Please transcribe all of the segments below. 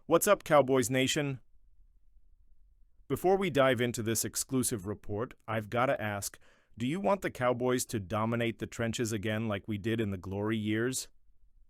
What's up, Cowboys Nation? Before we dive into this exclusive report, I've got to ask, do you want the Cowboys to dominate the trenches again like we did in the glory years?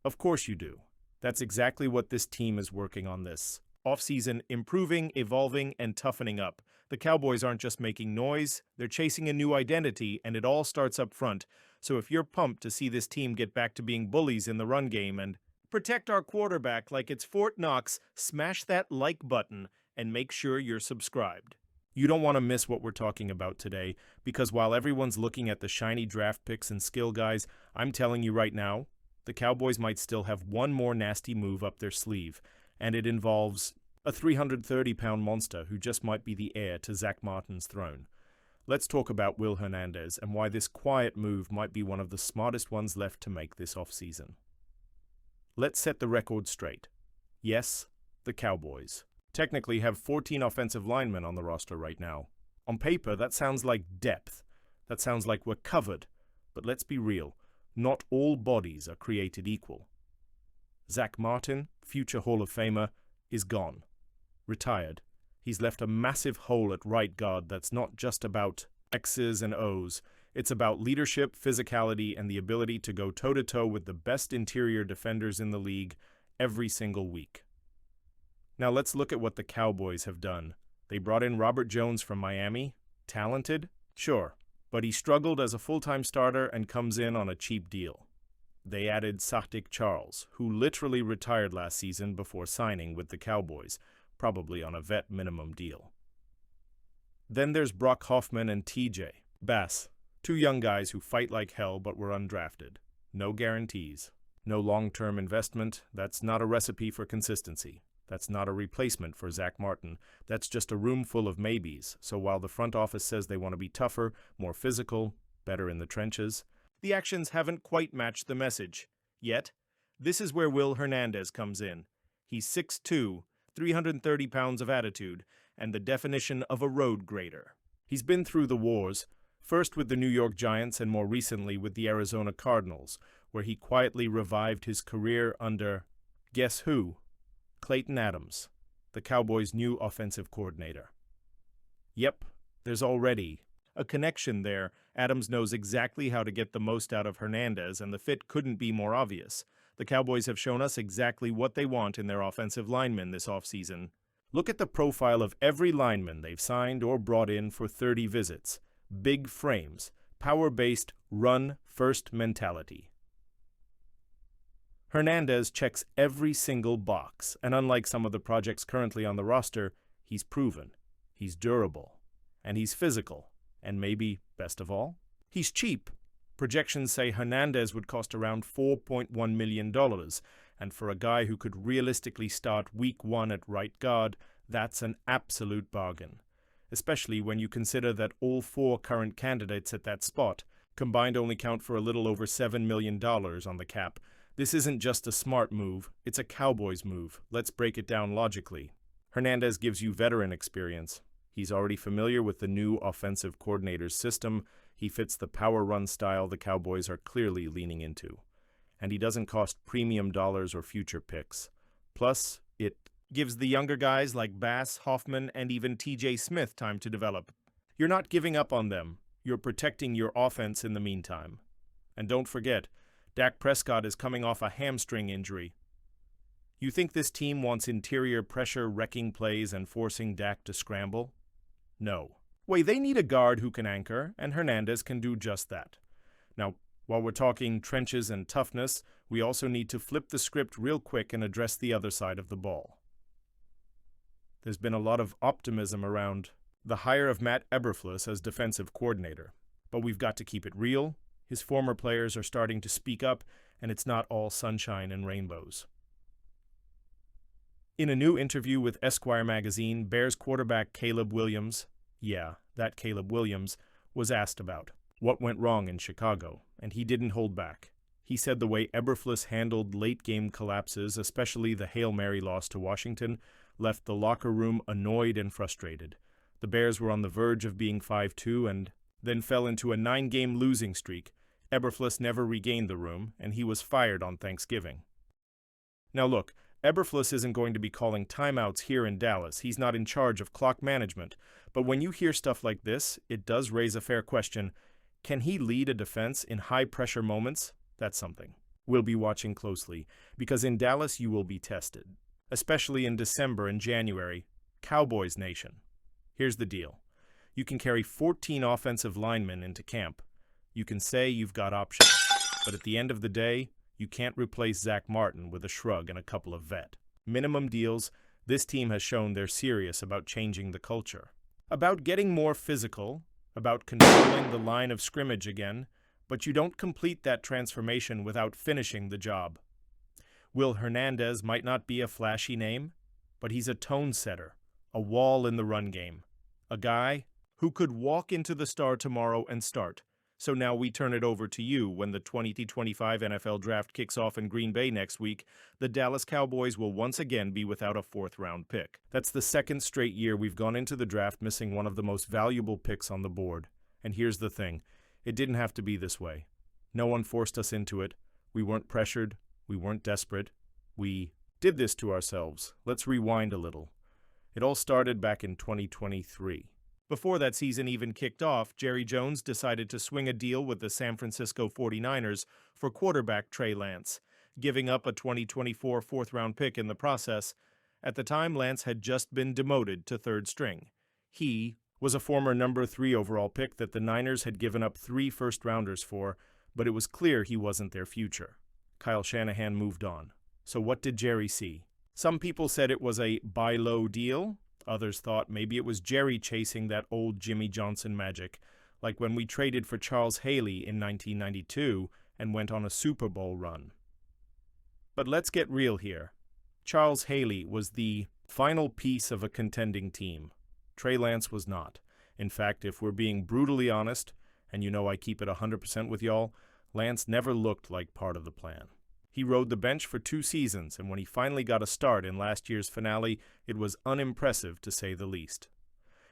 Of course you do. That's exactly what this team is working on this offseason, improving, evolving, and toughening up. The Cowboys aren't just making noise, they're chasing a new identity, and it all starts up front. So if you're pumped to see this team get back to being bullies in the run game and protect our quarterback like it's Fort Knox, smash that like button and make sure you're subscribed. You don't want to miss what we're talking about today, because while everyone's looking at the shiny draft picks and skill guys, I'm telling you right now, the Cowboys might still have one more nasty move up their sleeve, and it involves a 330-pound monster who just might be the heir to Zach Martin's throne. Let's talk about Will Hernandez and why this quiet move might be one of the smartest ones left to make this offseason. Let's set the record straight. Yes, the Cowboys technically have 14 offensive linemen on the roster right now. On paper, that sounds like depth. That sounds like we're covered. But let's be real. Not all bodies are created equal. Zach Martin, future Hall of Famer, is gone. Retired. He's left a massive hole at right guard that's not just about X's and O's. It's about leadership, physicality, and the ability to go toe-to-toe with the best interior defenders in the league every single week. Now let's look at what the Cowboys have done. They brought in Robert Jones from Miami. Talented? Sure. But he struggled as a full-time starter and comes in on a cheap deal. They added Sahdik Charles, who literally retired last season before signing with the Cowboys, probably on a vet minimum deal. Then there's Brock Hoffman and TJ Bass. Two young guys who fight like hell but were undrafted. No guarantees. No long-term investment. That's not a recipe for consistency. That's not a replacement for Zach Martin. That's just a room full of maybes. So while the front office says they want to be tougher, more physical, better in the trenches, the actions haven't quite matched the message. Yet, this is where Will Hernandez comes in. He's 6'2", 330 pounds of attitude, and the definition of a road grader. He's been through the wars, first with the New York Giants and more recently with the Arizona Cardinals, where he quietly revived his career under, guess who? Clayton Adams, the Cowboys' new offensive coordinator. Yep, there's already a connection there. Adams knows exactly how to get the most out of Hernandez, and the fit couldn't be more obvious. The Cowboys have shown us exactly what they want in their offensive linemen this offseason. Look at the profile of every lineman they've signed or brought in for 30 visits. Big frames, power-based, run-first mentality. Hernandez checks every single box, and unlike some of the projects currently on the roster, he's proven, he's durable, and he's physical, and maybe, best of all, he's cheap. Projections say Hernandez would cost around $4.1 million, and for a guy who could realistically start week 1 at right guard, that's an absolute bargain. Especially when you consider that all 4 current candidates at that spot combined only count for a little over $7 million on the cap. This isn't just a smart move, it's a Cowboys move. Let's break it down logically. Hernandez gives you veteran experience. He's already familiar with the new offensive coordinator's system. He fits the power run style the Cowboys are clearly leaning into. And he doesn't cost premium dollars or future picks. Plus, it gives the younger guys like Bass, Hoffman, and even TJ Smith time to develop. You're not giving up on them. You're protecting your offense in the meantime. And don't forget, Dak Prescott is coming off a hamstring injury. You think this team wants interior pressure wrecking plays and forcing Dak to scramble? No. Wait, they need a guard who can anchor, and Hernandez can do just that. Now, while we're talking trenches and toughness, we also need to flip the script real quick and address the other side of the ball. There's been a lot of optimism around the hire of Matt Eberflus as defensive coordinator, but we've got to keep it real. His former players are starting to speak up, and it's not all sunshine and rainbows. In a new interview with Esquire magazine, Bears quarterback Caleb Williams, that Caleb Williams, was asked about what went wrong in Chicago, and he didn't hold back. He said the way Eberflus handled late-game collapses, especially the Hail Mary loss to Washington, left the locker room annoyed and frustrated. The Bears were on the verge of being 5-2 and then fell into a 9-game losing streak. Eberflus never regained the room, and he was fired on Thanksgiving. Now look, Eberflus isn't going to be calling timeouts here in Dallas. He's not in charge of clock management. But when you hear stuff like this, it does raise a fair question. Can he lead a defense in high-pressure moments? That's something we'll be watching closely, because in Dallas you will be tested, especially in December and January. Cowboys Nation. Here's the deal. You can carry 14 offensive linemen into camp. You can say you've got options, but at the end of the day, you can't replace Zach Martin with a shrug and a couple of vet minimum deals. This team has shown they're serious about changing the culture, about getting more physical, about controlling the line of scrimmage again, but you don't complete that transformation without finishing the job. Will Hernandez might not be a flashy name, but he's a tone setter, a wall in the run game, a guy who could walk into the star tomorrow and start. So now we turn it over to you. When the 2025 NFL Draft kicks off in Green Bay next week, the Dallas Cowboys will once again be without a fourth-round pick. That's the second straight year we've gone into the draft missing one of the most valuable picks on the board. And here's the thing. It didn't have to be this way. No one forced us into it. We weren't pressured. We weren't desperate. We did this to ourselves. Let's rewind a little. It all started back in 2023. Before that season even kicked off, Jerry Jones decided to swing a deal with the San Francisco 49ers for quarterback Trey Lance, giving up a 2024 fourth-round pick in the process. At the time, Lance had just been demoted to third string. He was a former number 3 overall pick that the Niners had given up 3 first-rounders for, but it was clear he wasn't their future. Kyle Shanahan moved on. So what did Jerry see? Some people said it was a buy low deal. Others thought maybe it was Jerry chasing that old Jimmy Johnson magic, like when we traded for Charles Haley in 1992 and went on a Super Bowl run. But let's get real here. Charles Haley was the final piece of a contending team. Trey Lance was not. In fact, if we're being brutally honest, and you know I keep it 100% with y'all, Lance never looked like part of the plan. He rode the bench for 2 seasons, and when he finally got a start in last year's finale, it was unimpressive to say the least.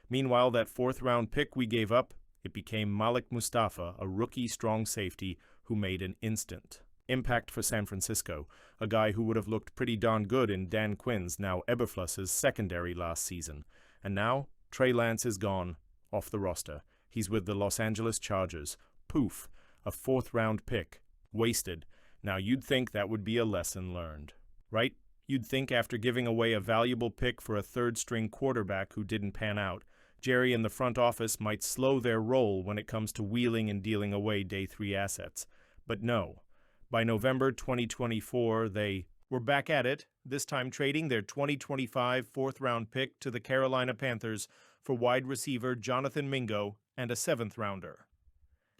Meanwhile, that fourth-round pick we gave up, it became Malik Mustafa, a rookie strong safety who made an instant impact for San Francisco, a guy who would have looked pretty darn good in Dan Quinn's, now Eberflus's, secondary last season. And now, Trey Lance is gone, off the roster. He's with the Los Angeles Chargers. Poof, a fourth-round pick, wasted. Now, you'd think that would be a lesson learned, right? You'd think after giving away a valuable pick for a third-string quarterback who didn't pan out, Jerry and the front office might slow their roll when it comes to wheeling and dealing away day 3 assets. But no. By November 2024, they were back at it, this time trading their 2025 fourth-round pick to the Carolina Panthers for wide receiver Jonathan Mingo and a 7th-rounder.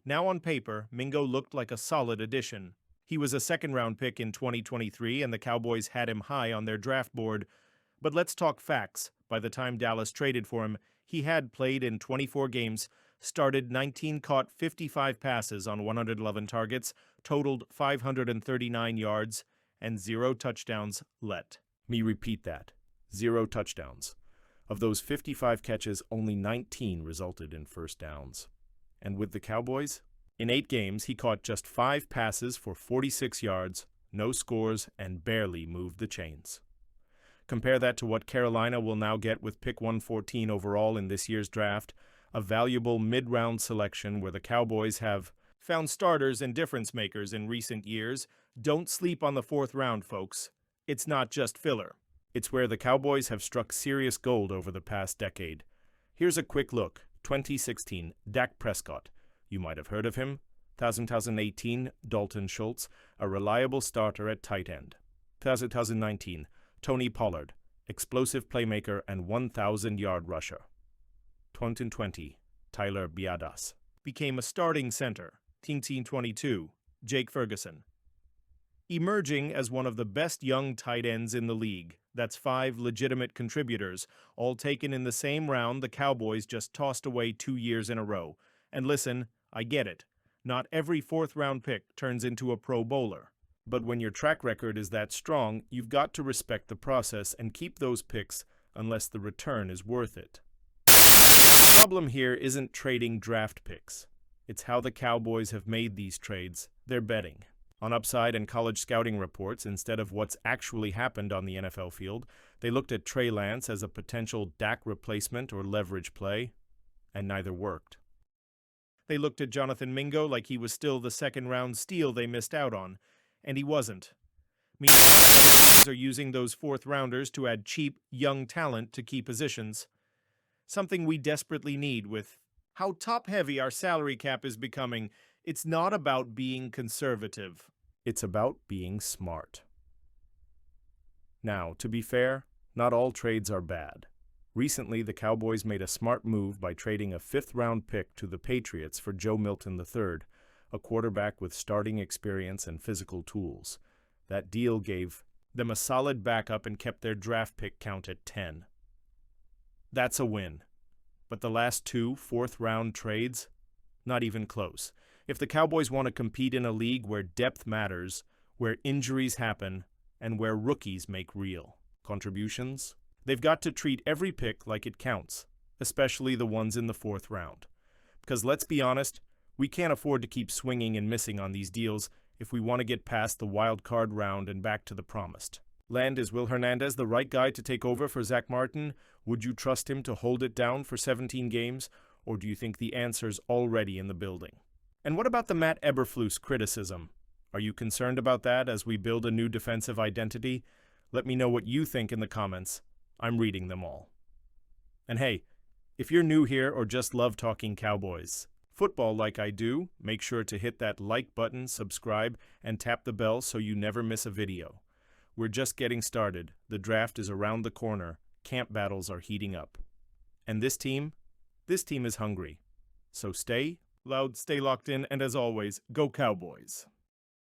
Now on paper, Mingo looked like a solid addition. He was a second-round pick in 2023, and the Cowboys had him high on their draft board. But let's talk facts. By the time Dallas traded for him, he had played in 24 games, started 19, caught 55 passes on 111 targets, totaled 539 yards, and 0 touchdowns let. Me repeat that. 0 touchdowns. Of those 55 catches, only 19 resulted in first downs. And with the Cowboys? In 8 games, he caught just 5 passes for 46 yards, no scores, and barely moved the chains. Compare that to what Carolina will now get with pick 114 overall in this year's draft, a valuable mid-round selection where the Cowboys have found starters and difference makers in recent years. Don't sleep on the 4th round, folks. It's not just filler. It's where the Cowboys have struck serious gold over the past decade. Here's a quick look. 2016, Dak Prescott. You might have heard of him. 2018, Dalton Schultz, a reliable starter at tight end. 2019, Tony Pollard, explosive playmaker and 1,000-yard rusher. 2020, Tyler Biadasz, became a starting center. 2022, Jake Ferguson. Emerging as one of the best young tight ends in the league. That's 5 legitimate contributors, all taken in the same round the Cowboys just tossed away 2 years in a row. And listen, I get it. Not every 4th-round pick turns into a Pro Bowler. But when your track record is that strong, you've got to respect the process and keep those picks unless the return is worth it. The problem here isn't trading draft picks. It's how the Cowboys have made these trades. They're betting. On upside and college scouting reports, instead of what's actually happened on the NFL field, they looked at Trey Lance as a potential Dak replacement or leverage play, and neither worked. They looked at Jonathan Mingo like he was still the second-round steal they missed out on, and he wasn't. Meanwhile, the teams are using those fourth-rounders to add cheap, young talent to key positions. Something we desperately need with how top-heavy our salary cap is becoming. It's not about being conservative. It's about being smart. Now, to be fair, not all trades are bad. Recently, the Cowboys made a smart move by trading a fifth-round pick to the Patriots for Joe Milton III, a quarterback with starting experience and physical tools. That deal gave them a solid backup and kept their draft pick count at 10. That's a win. But the last two fourth-round trades? Not even close. If the Cowboys want to compete in a league where depth matters, where injuries happen, and where rookies make real contributions, they've got to treat every pick like it counts, especially the ones in the fourth round. Because let's be honest, we can't afford to keep swinging and missing on these deals if we want to get past the wild card round and back to the promised land. Is Will Hernandez the right guy to take over for Zach Martin? Would you trust him to hold it down for 17 games, or do you think the answer's already in the building? And what about the Matt Eberflus criticism? Are you concerned about that as we build a new defensive identity? Let me know what you think in the comments. I'm reading them all. And hey, if you're new here or just love talking Cowboys football like I do, make sure to hit that like button, subscribe, and tap the bell so you never miss a video. We're just getting started. The draft is around the corner. Camp battles are heating up. And this team is hungry. So stay loud, stay locked in, and as always, go Cowboys.